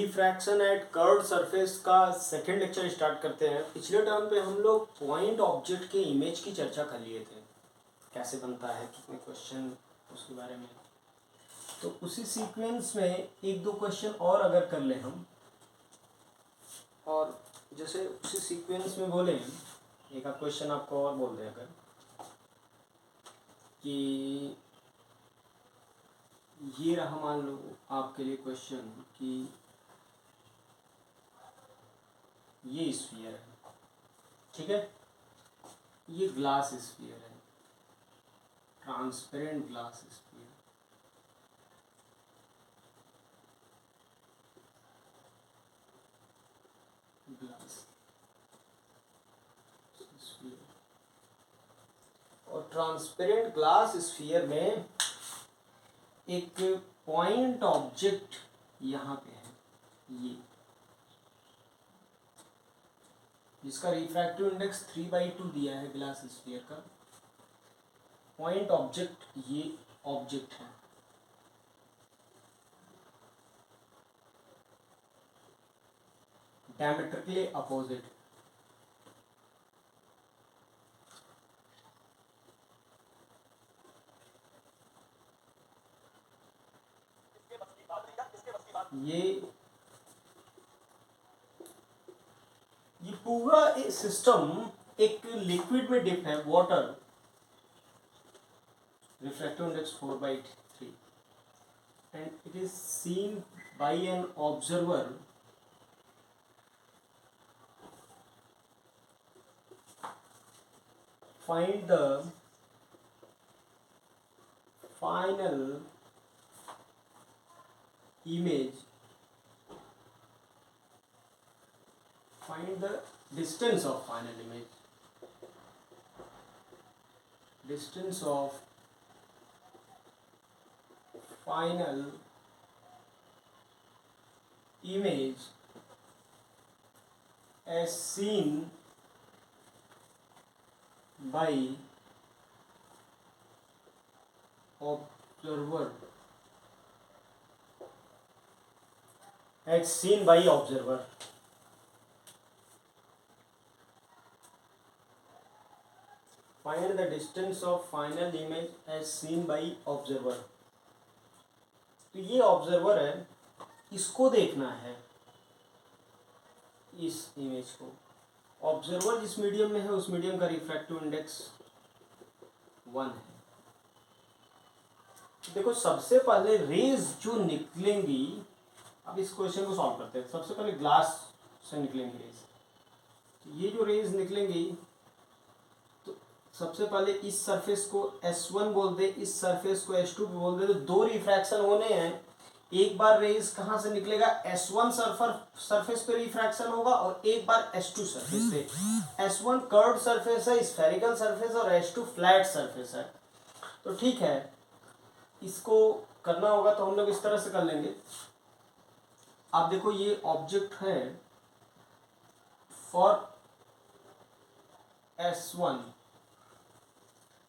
Refraction at curved surface का second lecture start करते हैं। पिछले टर्म पे हम लोग पॉइंट ऑब्जेक्ट के इमेज की चर्चा कर लिए थे, कैसे बनता है, कितने क्वेश्चन उसके बारे में। तो उसी सीक्वेंस में एक दो क्वेश्चन और अगर कर ले हम, और जैसे उसी सीक्वेंस में बोले एक आध क्वेश्चन आपको और बोल दें अगर कि ये रहा, मान लो आपके लिए क्वेश्चन कि ये स्फीयर है, ठीक है, ये ग्लास स्फीयर है, transparent glass sphere. Glass sphere और ट्रांसपेरेंट ग्लास स्फीयर में एक पॉइंट ऑब्जेक्ट यहाँ पे है, ये जिसका रिफ्रैक्टिव इंडेक्स 3/2 दिया है ग्लास स्फीयर का। पॉइंट ऑब्जेक्ट ये ऑब्जेक्ट है, डायमेट्रिकली अपोजिट। ये पूरा सिस्टम एक लिक्विड में डिप है, water, refractive index 4/3, and it is seen by an observer find the final image, find the distance of final image, distance of final image as seen by observer, as seen by observer। Find the distance of final image as seen by observer। तो ये observer है, इसको देखना है, इस image को। Observer जिस medium में है उस मीडियम का रिफ्रैक्टिव इंडेक्स 1 है। देखो सबसे पहले रेज जो निकलेंगी, अब इस क्वेश्चन को सॉल्व करते हैं। सबसे पहले ग्लास से निकलेंगी रेज, तो ये जो रेज निकलेंगी, तो सबसे पहले इस सरफेस को S1 बोल दे, इस सरफेस को S2 बोल दे, तो दो रिफ्रैक्शन होने हैं। एक बार रेज कहाँ से निकलेगा, S1 सरफेस पे रिफ्रैक्शन होगा, और एक बार S2 सरफेस पे। S1 कर्व्ड सरफेस है, स्फेरिकल सरफेस, और S2 फ्लैट सरफेस है। तो ठीक है, इसको करना होगा तो हम लोग इस तरह से कर लेंगे। आप देखो ये ऑब्जेक्ट है फॉर S1।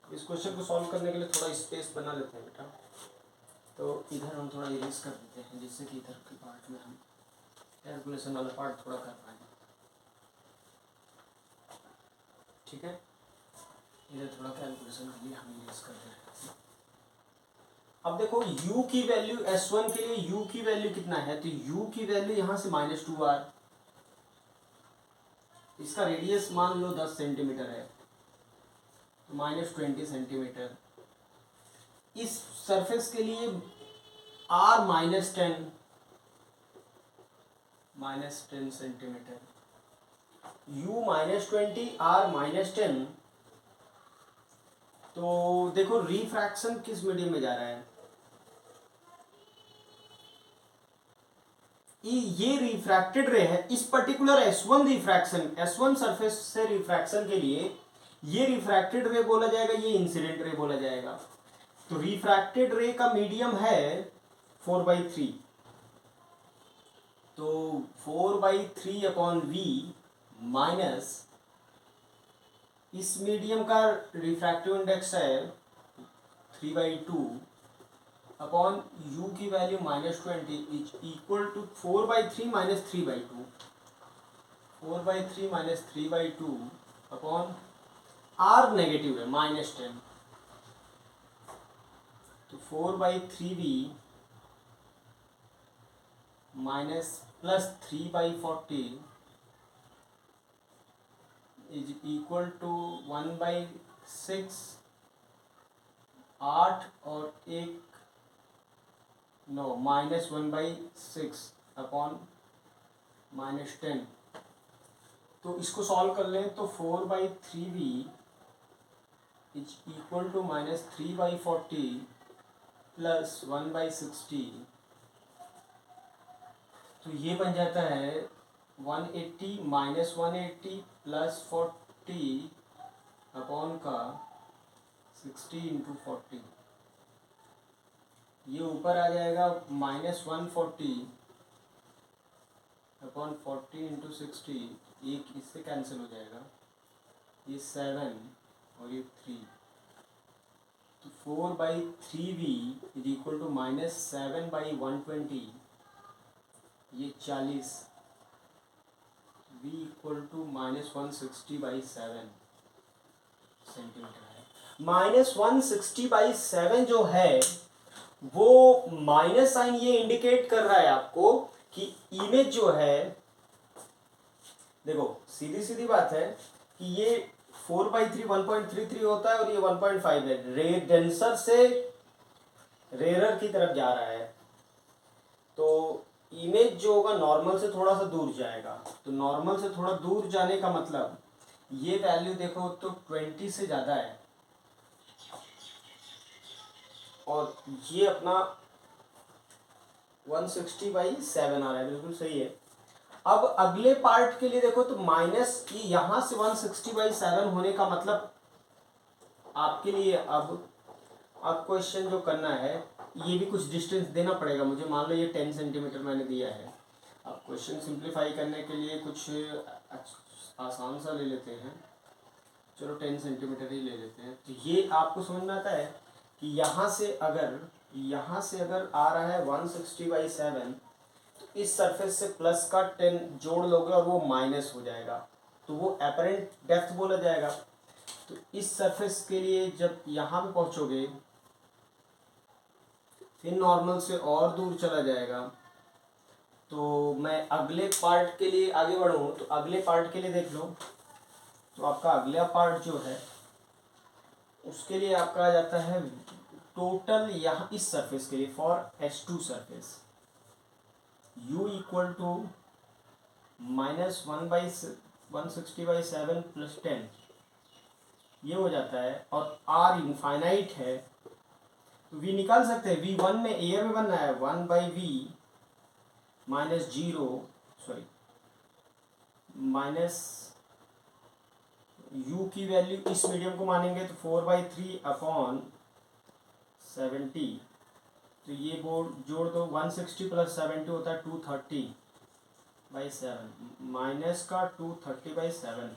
इस क्वेश्चन को सॉल्व करने के लिए थोड़ा स्पेस बना लेते हैं बेटा, तो इधर हम थोड़ा इरेज कर देते हैं, जिससे कि इधर के पार्ट में हम कैलकुलेशन वाला पार्ट थोड़ा कर पाएंगे, ठीक है। इधर थोड़ा कैलकुलेशन के लिए हम इरेज कर दे रहे हैं। अब देखो u की वैल्यू S1 के लिए u की वैल्यू कितना है, तो u की वैल्यू यहाँ से -2r, इसका रेडियस मान लो 10 सेंटीमीटर है, तो -20 सेंटीमीटर। इस सरफेस के लिए r -10 सेंटीमीटर, u -20 r -10। तो देखो रिफ्रैक्शन किस मीडियम में जा रहा है, ये रिफ्रैक्टेड रे है। इस particular S1 refraction, S1 surface से रिफ्रैक्शन के लिए ये रिफ्रैक्टेड रे बोला जाएगा, ये इंसिडेंट रे बोला जाएगा। तो रिफ्रैक्टेड रे का मीडियम है 4/3, तो 4/3/V माइनस इस मीडियम का रिफ्रैक्टिव इंडेक्स है 3/2, अपॉन यू की value -20 is equal to 4/3 minus 3/2, 4/3 minus 3/2 upon R negative है -10, तो 4/3b minus plus 3/40 is equal to 1/6, 8 और 1 9 -1/6 अपॉन -10। तो इसको सॉल्व कर लें तो 4/3b is equal to -3/40 plus 1/60, तो ये बन जाता है 180 -180 प्लस 40 अपॉन का 60 इंटू 40, ये ऊपर आ जाएगा -140 अपॉन 40 इंटू 60, एक इससे कैंसिल हो जाएगा, ये 7 और ये 3, तो 4/3b इज इक्वल टू -7/120, ये 40, v इक्वल टू -160/7 सेंटीमीटर है। -160/7 जो है वो माइनस साइन ये इंडिकेट कर रहा है आपको कि इमेज जो है, देखो सीधी सीधी बात है कि ये 4/3 1.33 होता है और ये 1.5 है, रे डेंसर से रेरर की तरफ जा रहा है, तो इमेज जो होगा नॉर्मल से थोड़ा सा दूर जाएगा, तो नॉर्मल से थोड़ा दूर जाने का मतलब ये वैल्यू देखो तो 20 से ज़्यादा है और ये अपना 160/7 आ रहा है, बिल्कुल सही है। अब अगले पार्ट के लिए देखो तो माइनस यहाँ से 160/7 होने का मतलब आपके लिए अब क्वेश्चन जो करना है ये भी कुछ डिस्टेंस देना पड़ेगा मुझे, मान लो ये 10 सेंटीमीटर मैंने दिया है। अब क्वेश्चन सिंप्लीफाई करने के लिए कुछ आसान सा ले लेते हैं, चलो 10 सेंटीमीटर ही ले लेते हैं। तो ये आपको समझ में आता है कि यहाँ से अगर आ रहा है 160/7, तो इस सरफेस से प्लस का 10 जोड़ लोगे और वो माइनस हो जाएगा, तो वो एपरेंट डेप्थ बोला जाएगा। तो इस सरफेस के लिए जब यहाँ पे पहुँचोगे फिर नॉर्मल से और दूर चला जाएगा। तो मैं अगले पार्ट के लिए आगे बढ़ूँ, तो अगले पार्ट के लिए देख लो, तो आपका अगला पार्ट जो है उसके लिए आपका आ जाता है टोटल यहाँ इस सरफेस के लिए for H2 surface u equal to -1/160/7 plus 10, ये हो जाता है, और r इनफाइनाइट है तो v निकाल सकते हैं। v1 में एयर में बनना है 1/v minus 0 sorry minus u की वैल्यू इस मीडियम को मानेंगे तो 4/3 अपॉन 70, तो ये बोर्ड जोड़ दो 160 प्लस 70 होता है 230/7 माइनस का 230/7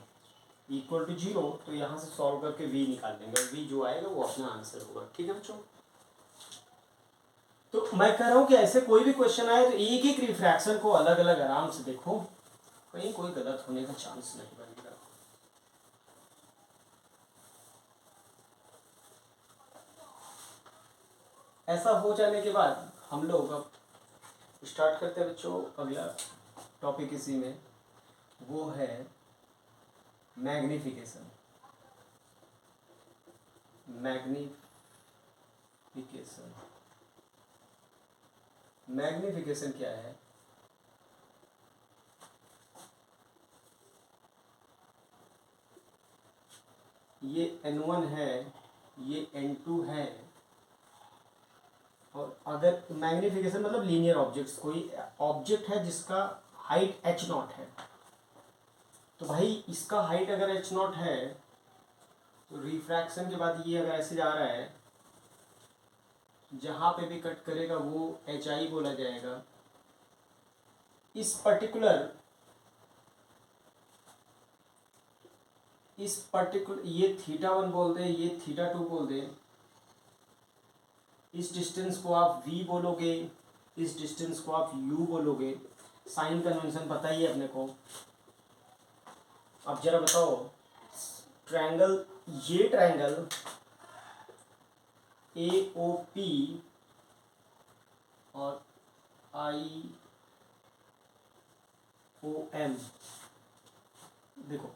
इक्वल टू 0, तो यहाँ से सॉल्व करके v निकाल देंगे, v जो आएगा वो अपना आंसर होगा। ठीक है बच्चों, तो मैं कह रहा हूँ कि ऐसे कोई भी क्वेश्चन आए तो एक एक रिफ्रैक्शन को अलग अलग आराम से देखो, कहीं कोई गलत होने का चांस नहीं बनेगा। ऐसा हो जाने के बाद हम लोग अब स्टार्ट करते हैं बच्चों अगला टॉपिक इसी में, वो है मैग्निफिकेशन। मैग्निफिकेशन क्या है? ये n1 है, ये n2 है, और अगर मैग्निफिकेशन मतलब लीनियर ऑब्जेक्ट्स, कोई ऑब्जेक्ट है जिसका हाइट h0 है, तो भाई इसका हाइट अगर h0 है तो रिफ्रैक्शन के बाद ये अगर ऐसे जा रहा है, जहाँ पे भी कट करेगा वो hi बोला जाएगा। इस पर्टिकुलर ये θ1 बोल दे, ये θ2 बोल दे, इस डिस्टेंस को आप v बोलोगे, इस डिस्टेंस को आप u बोलोगे। साइन कन्वेंशन पता ही है अपने को। अब जरा बताओ, ट्रायंगल, ये ट्रायंगल AOP और IOM, देखो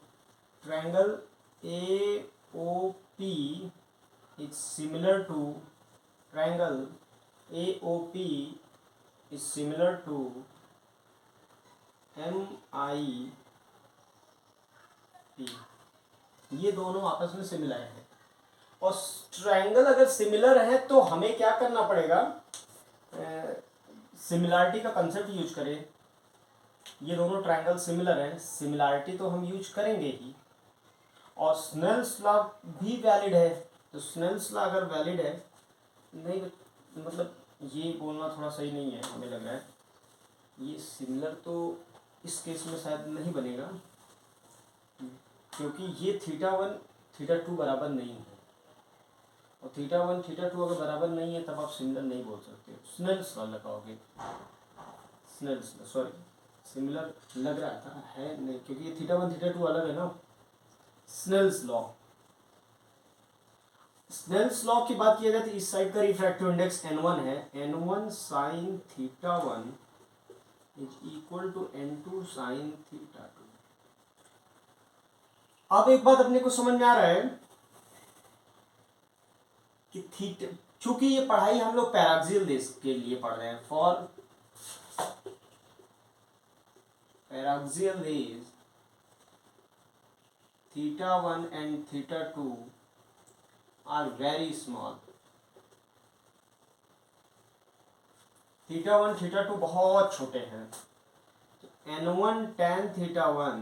triangle AOP is similar to triangle AOP is similar to MIP। ये दोनों आपस में सिमिलर है, और ट्रायंगल अगर सिमिलर है तो हमें क्या करना पड़ेगा, सिमिलरिटी का कंसेप्ट यूज करें। ये दोनों ट्रायंगल सिमिलर हैं, सिमिलरिटी तो हम यूज करेंगे ही, और स्नेल्स लॉ भी वैलिड है। तो स्नेल्स लॉ अगर वैलिड है, नहीं मतलब ये बोलना थोड़ा सही नहीं है, हमें लग रहा है ये सिमिलर तो इस केस में शायद नहीं बनेगा, क्योंकि ये θ1 θ2 बराबर नहीं है, और θ1 θ2 अगर बराबर नहीं है तब आप सिमिलर नहीं बोल सकते। स्नेल्स लॉ लगाओगे, स्नेल्स लॉ, सॉरी सिमिलर लग रहा था, है नहीं, क्योंकि ये θ1 θ2 अलग है ना। स्नेल्स लॉ, स्नेल्स लॉ की बात किया जाए तो इस साइड का रिफ्रैक्टिव इंडेक्स n1 है, n1 sin θ1 is equal to n2 sin θ2। अब एक बात अपने को समझ में आ रहा है कि थीटा, चूंकि ये पढ़ाई हम लोग पैराक्सियल रेज के लिए पढ़ रहे हैं, for paraxial raise θ1 and θ2 are very small। θ1 θ2 बहुत छोटे हैं, तो n1 tan θ1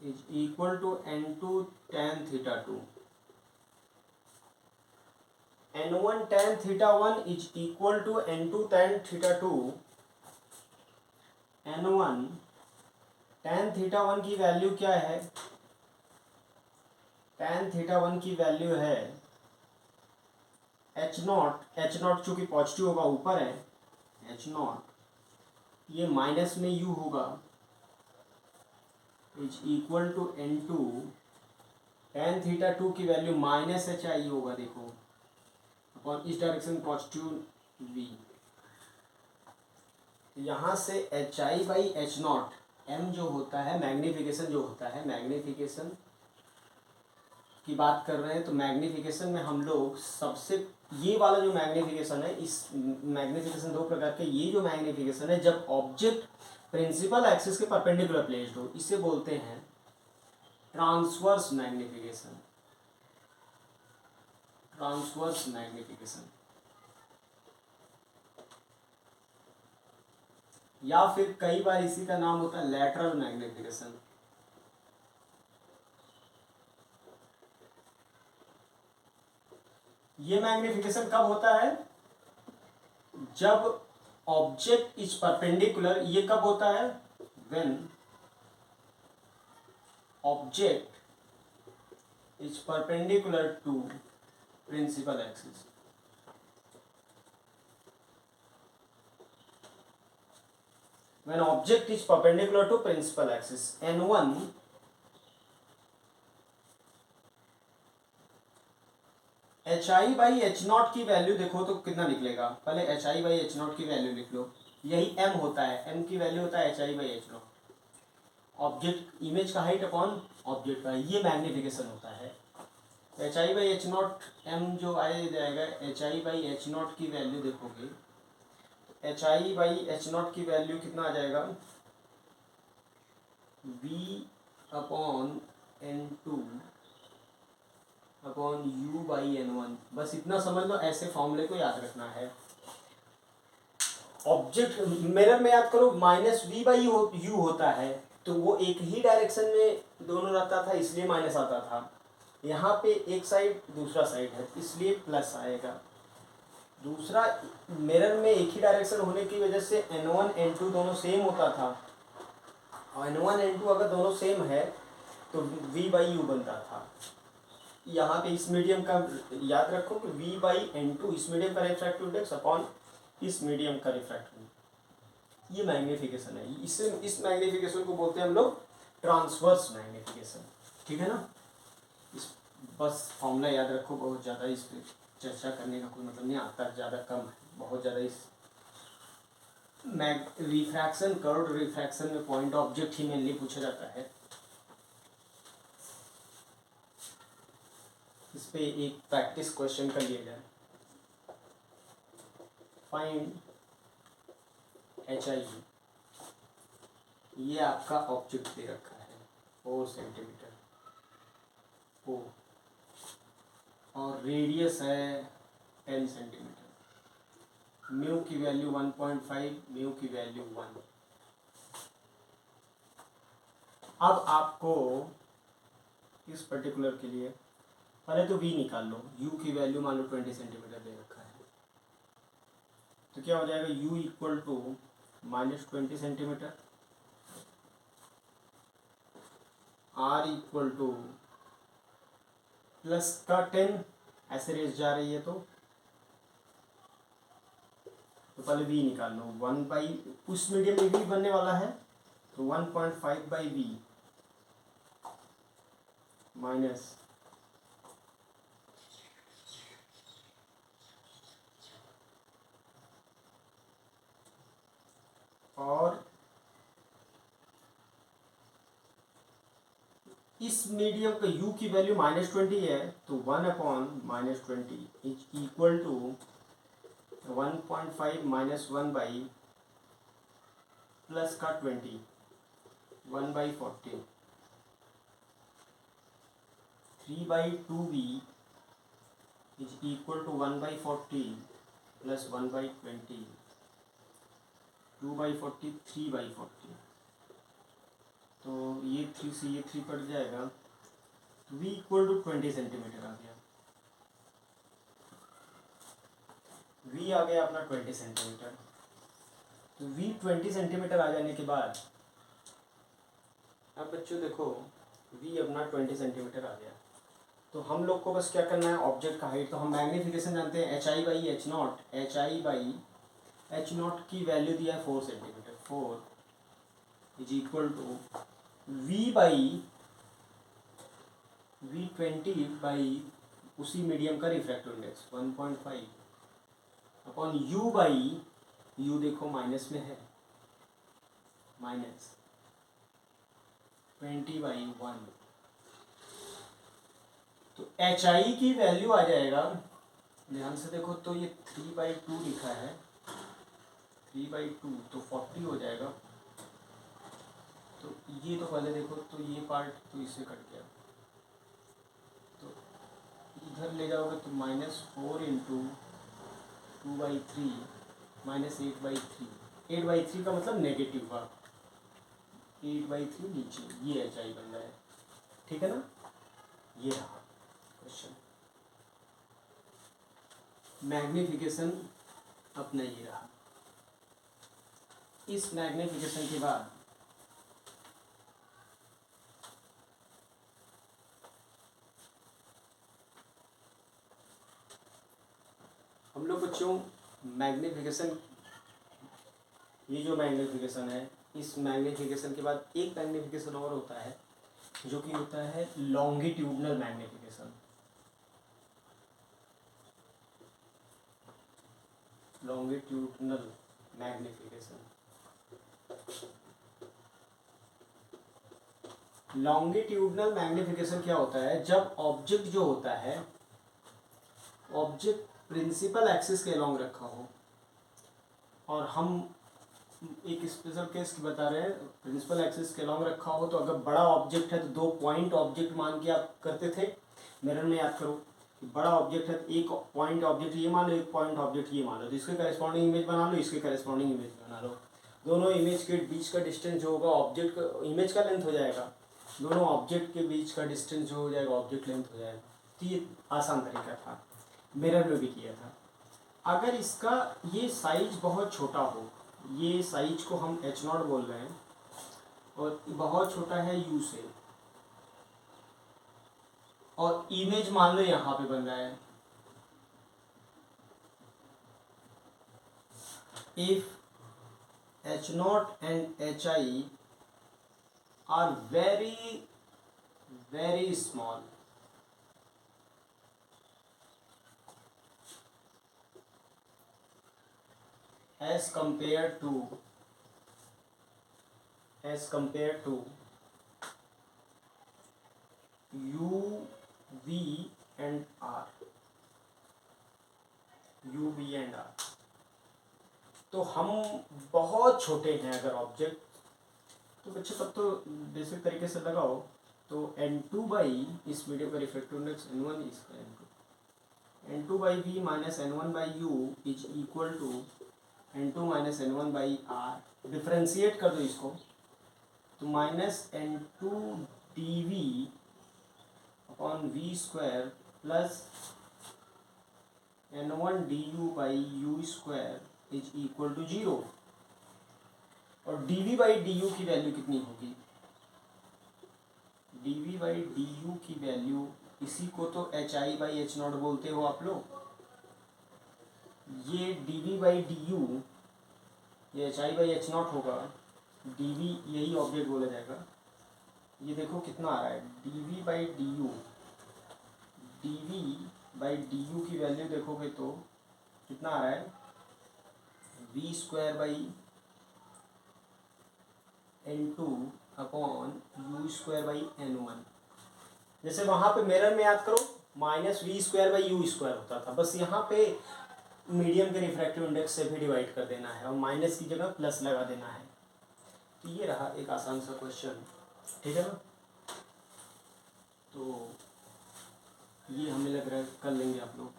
is equal to n2 tan θ2। n1 tan θ1 is equal to n2 tan θ2। n1 tan θ1 की वैल्यू क्या है, tan θ1 की वैल्यू है h0 चूंकि पॉजिटिव होगा ऊपर है, h0 ये माइनस में u होगा, is equal to n2 tan θ2 की वैल्यू माइनस hi होगा, देखो और इस डायरेक्शन पॉजिटिव v। यहाँ से hi/h0 m जो होता है मैग्नीफिकेशन, जो होता है मैग्नीफिकेशन की बात कर रहे हैं, तो मैग्नीफिकेशन में हम लोग सबसे, ये वाला जो मैग्नीफिकेशन है, इस मैग्नीफिकेशन दो प्रकार के, ये जो मैग्नीफिकेशन है जब ऑब्जेक्ट प्रिंसिपल एक्सिस के परपेंडिकुलर प्लेस्ड हो, इसे बोलते हैं ट्रांसवर्स मैग्नीफिकेशन। ट्रांसवर्स मैग्नीफिकेशन, या फिर कई बार इसी का नाम होता है लैटरल मैग्नीफिकेशन। ये मैग्नीफिकेशन कब होता है, जब ऑब्जेक्ट इज परपेंडिकुलर। ये कब होता है, when object is perpendicular to principal axis. When object is perpendicular to principal axis, n1 hi/h0 की वैल्यू देखो तो कितना निकलेगा, पहले hi/h0 की वैल्यू लिख लो, यही m होता है, m की वैल्यू होता है hi/h0, ऑब्जेक्ट इमेज का हाइट अपॉन ऑब्जेक्ट का, ये मैग्नीफिकेशन होता है। hi/h0 m जो आ जाएगा, hi/h0 की वैल्यू देखोगे, hi/h0 की वैल्यू कितना आ जाएगा, v/n2 अपॉन u/n1। बस इतना समझ लो, ऐसे फॉर्मूले को याद रखना है। ऑब्जेक्ट मिरर में याद करो -v/u होता है, तो वो एक ही डायरेक्शन में दोनों रहता था, इसलिए माइनस आता था। यहाँ पे एक साइड दूसरा साइड है, इसलिए प्लस आएगा। दूसरा, मिरर में एक ही डायरेक्शन होने की वजह से n1 n2 दोनों सेम होता था, और n1 n2 अगर दोनों सेम है तो v/u बनता था। यहाँ पे इस मीडियम का याद रखो कि v बाई एन टू इस मीडियम का रिफ्रैक्टिव इंडेक्स अपॉन इस मीडियम का रिफ्रैक्टिव इंडेक्स, ये मैग्निफिकेशन है। इससे इस मैग्निफिकेशन को बोलते हैं हम लोग ट्रांसवर्स मैग्निफिकेशन, ठीक है ना। इस बस फॉर्मूला याद रखो, बहुत ज़्यादा इस पर चर्चा करने का कोई मतलब नहीं आता, ज़्यादा कम है, बहुत ज़्यादा इस रिफ्रैक्शन कर्व रिफ्रैक्शन में पॉइंट ऑब्जेक्ट ही मेनली पूछा जाता है। इस पे एक प्रैक्टिस क्वेश्चन कर लिया जाए। फाइंड एच आई, ये आपका ऑब्जेक्ट दे रखा है 4 सेंटीमीटर ओ, और रेडियस है 10 सेंटीमीटर, म्यू की वैल्यू 1.5, म्यू की वैल्यू 1। अब आपको इस पर्टिकुलर के लिए पहले तो v निकाल लो, u की वैल्यू मान लो 20 सेंटीमीटर दे रखा है, तो क्या हो जाएगा u equal to -20 centimetre, r equal to plus का 10, ऐसे रेस जा रही है तो पहले v निकाल लो, 1 बाई उस मीडियम में v बनने वाला है तो 1.5 बाई v माइनस और इस मीडियम का u की वैल्यू -20 है तो 1 upon -20 is equal to 1.5 minus 1 by plus का 20, 1/40, 3/2v is equal to 1/40 plus 1/20, 2/40, 3/40, तो ये 3 से ये 3 कट जाएगा, तो v इक्वल टू 20 सेंटीमीटर आ गया, v आ गया अपना 20 सेंटीमीटर। तो v 20 सेंटीमीटर आ जाने के बाद अब बच्चों देखो v अपना 20 सेंटीमीटर आ गया, तो हम लोग को बस क्या करना है, ऑब्जेक्ट का हाइट, तो हम मैग्नीफिकेशन जानते हैं HI/H0, HI/H0 की वैल्यू दिया है 4 centimetre, 4 is equal to V/V20 by उसी मीडियम का रिफ्रैक्टिव इंडेक्स 1.5 अपॉन U देखो माइनस में है, -20/1, तो HI की वैल्यू आ जाएगा, ध्यान से देखो तो ये 3/2 लिखा है, 3/2 तो 40 हो जाएगा, तो ये तो पहले देखो तो ये पार्ट तो इससे कट गया, तो इधर ले जाओगे तो -4 इंटू 2/3 -8/3, 8/3 का मतलब नेगेटिव का 8/3 नीचे, ये HI बन रहा है, ठीक है ना। ये रहा क्वेश्चन, मैग्नीफिकेशन अपना ये रहा। इस मैग्नीफिकेशन के बाद हम लोग बच्चों मैग्नीफिकेशन, ये जो मैग्नीफिकेशन है, इस मैग्नीफिकेशन के बाद एक मैग्नीफिकेशन और होता है जो कि होता है longitudinal magnification. Longitudinal magnification, longitudinal magnification क्या होता है, जब ऑब्जेक्ट जो होता है, ऑब्जेक्ट प्रिंसिपल एक्सिस के अलॉन्ग रखा हो, और हम एक स्पेशल केस की बता रहे हैं, प्रिंसिपल एक्सिस के अलॉन्ग रखा हो, तो अगर बड़ा ऑब्जेक्ट है तो 2 पॉइंट ऑब्जेक्ट मान के आप करते थे, मिरर में याद करो कि बड़ा ऑब्जेक्ट है तो एक पॉइंट ऑब्जेक्ट ये मान लो, एक पॉइंट ऑब्जेक्ट ये मान लो, तो इसके करेस्पॉन्डिंग इमेज बना लो, इसके करेस्पॉन्डिंग इमेज बना लो, दोनों इमेज के बीच का डिस्टेंस जो होगा ऑब्जेक्ट का इमेज का लेंथ हो जाएगा, दोनों ऑब्जेक्ट के बीच का डिस्टेंस जो हो जाएगा ऑब्जेक्ट लेंथ हो जाएगा। तो ये आसान तरीका था, मिरर में भी किया था। अगर इसका ये साइज बहुत छोटा हो, ये साइज को हम H0 बोल रहे हैं, और बहुत छोटा है U से, और इमेज मान लो यहाँ पे बन रहा है। If H0 and HI are very very small, as compared to U, V and R, U, V and R, तो हम बहुत छोटे हैं अगर ऑब्जेक्ट, तो बच्चे तब तो बेसिक तरीके से लगाओ। तो N2 बाई इस मीडियम का रिफ्रैक्टिव इंडेक्स N1 इसका N2 by V minus N1 by U is equal to N2 minus N1 by R. Differentiate कर दो इसको, तो minus N2 D V upon V square plus N1 D U by you square is equal to 0। और D we by D you की value कितनी होगी? D we by D you की value, इसी को तो H I by H naught बोलते हो आप लोग। ये d we by D u, ये h I by H naught होगा, डी वी यही ऑब्जेक्ट बोला जाएगा। ये देखो कितना आ रहा है, d we by D u, d we by D you की वैल्यू देखोगे तो कितना आ रहा है, we square by N2 upon you square by N1। जैसे वहाँ पे मिरर में याद करो minus v square by you square होता था, बस यहाँ पे मीडियम के रिफ्रैक्टिव इंडेक्स से भी डिवाइड कर देना है और माइनस की जगह प्लस लगा देना है। तो ये रहा एक आसान सा क्वेश्चन, ठीक है ना। तो ये हमें लग रहा है कर लेंगे आप लोग।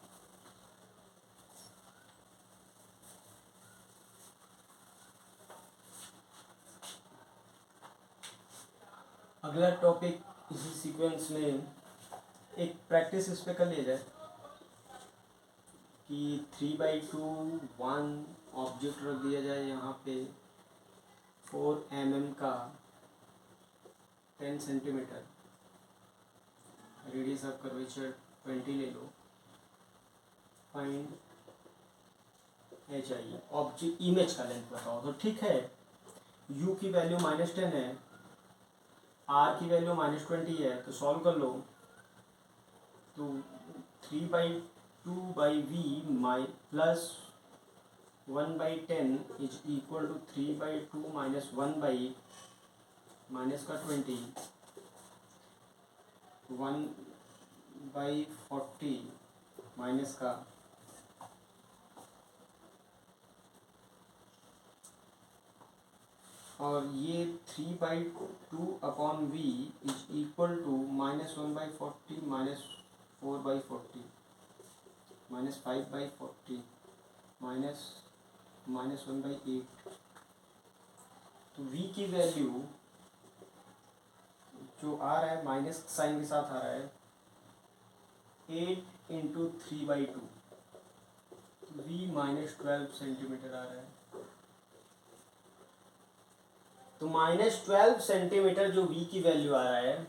अगला टॉपिक इसी सीक्वेंस में एक प्रैक्टिस इस पे कर लिया जाए कि 3/2 1 ऑब्जेक्ट रख दिया जाए यहाँ पे 4 mm का 10 सेंटीमीटर, रेडियस ऑफ कर्वेचर 20 ले लो। Find h i, object image का लेंथ बताओ। तो ठीक है, u की वैल्यू -10 है, r की वैल्यू -20 है, तो सॉल्व कर लो। तो 3/2 बाई वी माइ plus 1/10 is equal to 3/2 minus 1 by minus का 20 1/40 माइनस का और ये 3/2 upon V is equal to -1/40 minus 4/40 minus 5/40 minus -1/8। तो v की वैल्यू जो आ रहा है माइनस साइन के साथ आ रहा है 8 इंटू 3/2, v -12 सेंटीमीटर आ रहा है। तो -12 सेंटीमीटर जो v की वैल्यू आ रहा है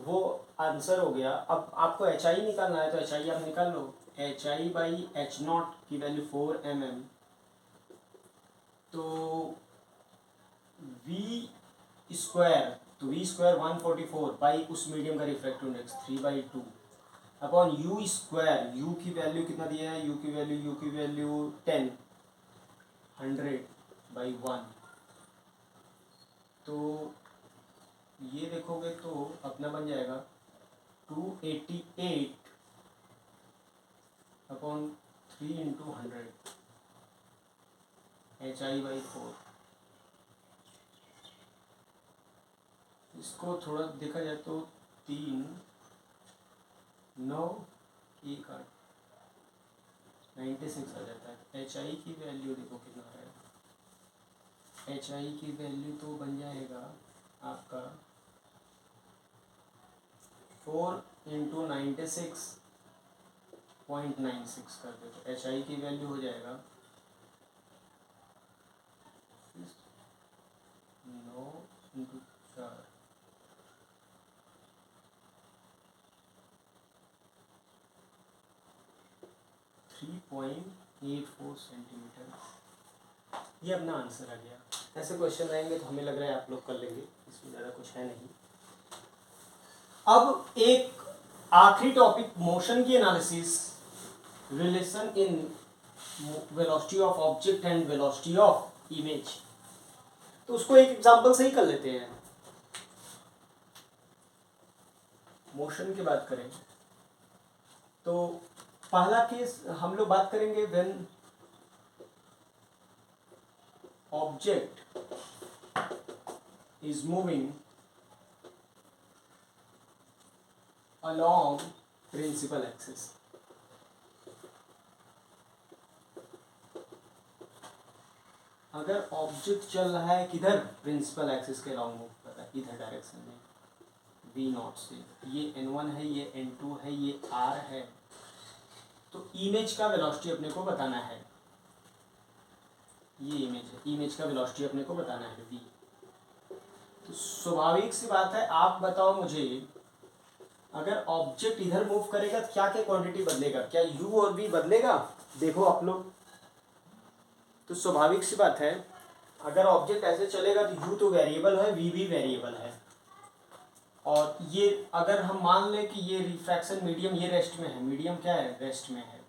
वो आंसर हो गया। अब आपको एच आई निकालना है तो एच आई आप निकाल लो। H I by H naught की वैल्यू 4 mm, तो वी स्क्वायर, तो वी स्क्वायर 144 बाई उस मीडियम का refractive index 3/2 upon you square, u की वैल्यू कितना दिया है, यू की वैल्यू 10 100/1। तो ये देखोगे तो अपना बन जाएगा 288 अपॉन 3 इंटू 100 HI/4। इसको थोड़ा देखा जाए तो 3 9 1 8 96 आ जाता है। HI की वैल्यू देखो कितना है, HI की वैल्यू तो बन जाएगा आपका 4 इंटू 96.96 कर दे तो HI की वैल्यू हो जाएगा 9 इंटू 4 0.84 सेंटीमीटर। ये अपना आंसर आ गया। ऐसे क्वेश्चन आएंगे तो हमें लग रहा है आप लोग कर लेंगे, इसमें ज़्यादा कुछ है नहीं। अब एक आखिरी टॉपिक, मोशन की analysis, relation in velocity of object and velocity of image. तो उसको एक एग्जांपल से ही कर लेते हैं। मोशन की बात करें तो पहला केस हम लोग बात करेंगे when object is moving along principal axis। अगर ऑब्जेक्ट चल रहा है किधर, प्रिंसिपल एक्सिस के अलोंग मूव कर रहा है, इधर डायरेक्शन में, v0 से, ये n1 है, ये n2 है, ये r है, तो इमेज का वेलोसिटी अपने को बताना है। ये इमेज है, इमेज का वेलोसिटी अपने को बताना है v। तो स्वाभाविक सी बात है, आप बताओ मुझे, अगर ऑब्जेक्ट इधर मूव करेगा तो क्या क्या क्वांटिटी बदलेगा, क्या u और v बदलेगा? देखो आप लोग, तो स्वाभाविक सी बात है, अगर ऑब्जेक्ट ऐसे चलेगा तो u तो वेरिएबल है, v भी वेरिएबल है। और ये अगर हम मान लें कि ये रिफ्रैक्शन मीडियम ये रेस्ट में है, मीडियम क्या है, रेस्ट में है,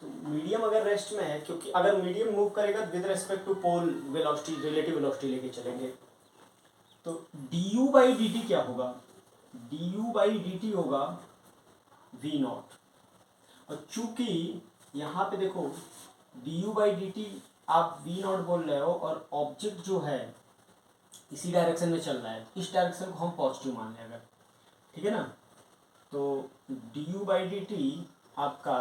तो मीडियम अगर रेस्ट में है, क्योंकि अगर मीडियम मूव करेगा with respect to pole velocity, relative velocity लेके चलेंगे, तो du बाई डी टी क्या होगा, du बाई डी टी होगा v0। और चूंकि यहाँ पे देखो du बाई डी टी आप v0 बोल रहे हो और ऑब्जेक्ट जो है इसी डायरेक्शन में चल रहा है, इस डायरेक्शन को हम पॉजिटिव मान लें अगर, ठीक है ना, तो du बाई डी टी आपका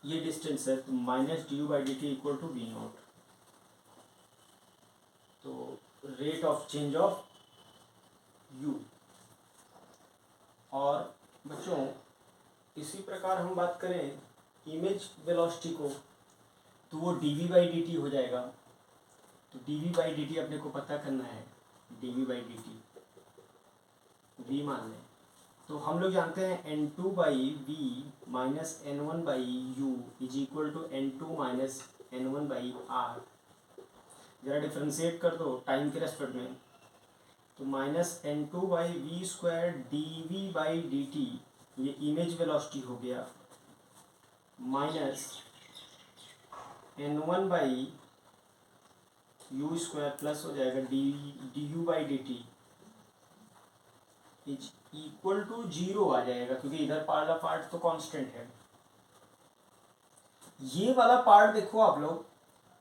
ये डिस्टेंस है, तो minus du by D T equal to v0। तो rate of change of u। और बच्चों इसी प्रकार हम बात करें इमेज वेलोसिटी को, तो वो dv बाई डी टी हो जाएगा। तो dv बाई डी टी अपने को पता करना है, dv by D T v मान लें, तो हम लोग जानते हैं n2 by V minus n1 by U is equal to n2 minus n1 by R. जरा डिफ्रेंशिएट कर दो टाइम के रेस्पेक्ट में, तो minus n2 by V square D we by D T, ये इमेज वेलोसिटी हो गया, minus n1 by you square plus हो जाएगा D U by D T is equal to 0 आ जाएगा, क्योंकि इधर वाला पार्ट तो कांस्टेंट है। ये वाला पार्ट देखो आप लोग,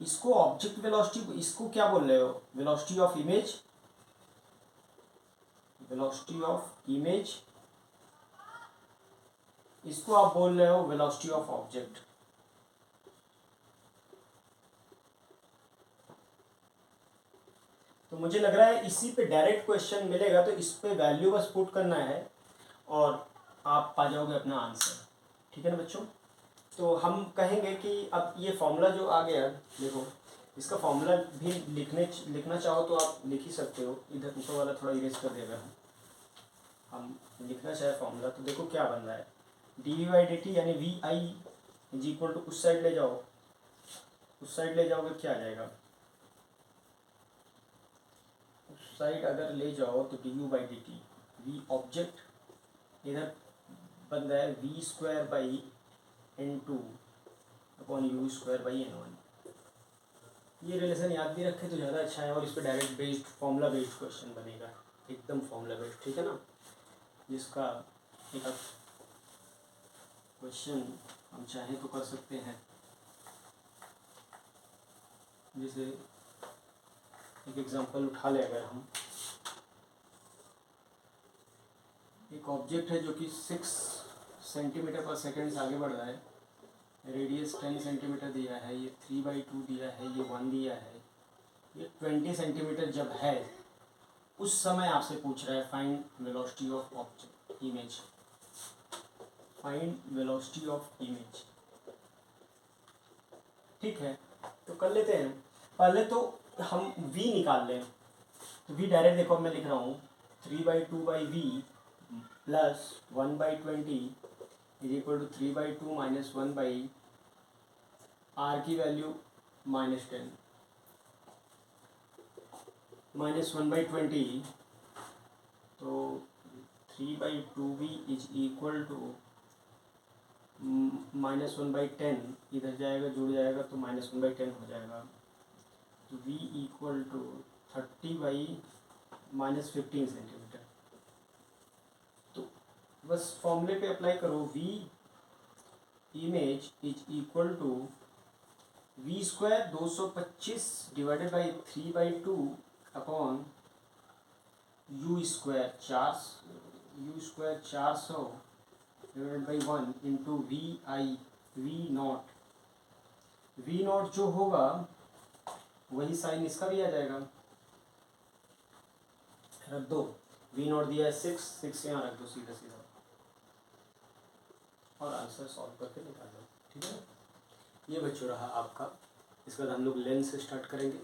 इसको ऑब्जेक्ट वेलोसिटी, इसको क्या बोल रहे हो, velocity of image, velocity of image, इसको आप बोल रहे हो वेलोसिटी ऑफ ऑब्जेक्ट। तो मुझे लग रहा है इसी पे डायरेक्ट क्वेश्चन मिलेगा, तो इस पे वैल्यू बस पुट करना है और आप पा जाओगे अपना आंसर, ठीक है ना बच्चों। तो हम कहेंगे कि अब ये फॉर्मूला जो आ गया, देखो इसका फॉर्मूला भी लिखना चाहो तो आप लिख ही सकते हो, इधर ऊपर वाला थोड़ा इरेज कर देगा, हम लिखना चाहे फॉर्मूला, तो देखो क्या बन रहा है, d we by D t यानी v i is equal to, उस साइड ले जाओ, उस साइड ले जाओगे क्या आ जाएगा, उस साइड अगर ले जाओ तो D U by D T, V object इधर बन रहा है we square by n2 upon you square by n1। ये रिलेशन याद भी रखे तो ज़्यादा अच्छा है, और इस पर direct based formula based question बनेगा, एकदम फॉर्मूला बेस्ड, ठीक है ना, जिसका एक क्वेश्चन हम चाहे तो कर सकते हैं। जैसे एक एग्जांपल उठा ले, अगर हम एक ऑब्जेक्ट है जो कि 6 सेंटीमीटर पर सेकेंड से आगे बढ़ रहा है, रेडियस 10 सेंटीमीटर दिया है, ये 3/2 दिया है, ये 1 दिया है, ये 20 सेंटीमीटर जब है उस समय आपसे पूछ रहा है find velocity of object image, find velocity of image, ठीक है। तो कर लेते हैं, पहले तो हम v निकाल लें, तो v डायरेक्ट देखो मैं लिख रहा हूँ 3/2 by V plus 1/20 is equal to 3/2 minus 1 R की वैल्यू -10 माइनस 1/20, तो 3/2 भी इज इक्वल टू -1/10, इधर जाएगा जुड़ जाएगा तो -1/10 हो जाएगा, तो v इक्वल टू 30/-15 सेंटीमीटर। तो बस फॉर्मूले पे अप्लाई करो, v image is equal to v square 225 divided by 3/2 upon u square 400 divided by 1 into V naught जो होगा वही साइन इसका भी आ जाएगा। रख दो, वी नॉट दिया है 6 यहाँ रख दो सीधा सीधा और आंसर सॉल्व करके निकाल दो। ठीक है, ये बच्चों रहा आपका। इसके बाद हम लोग लेंस से स्टार्ट करेंगे।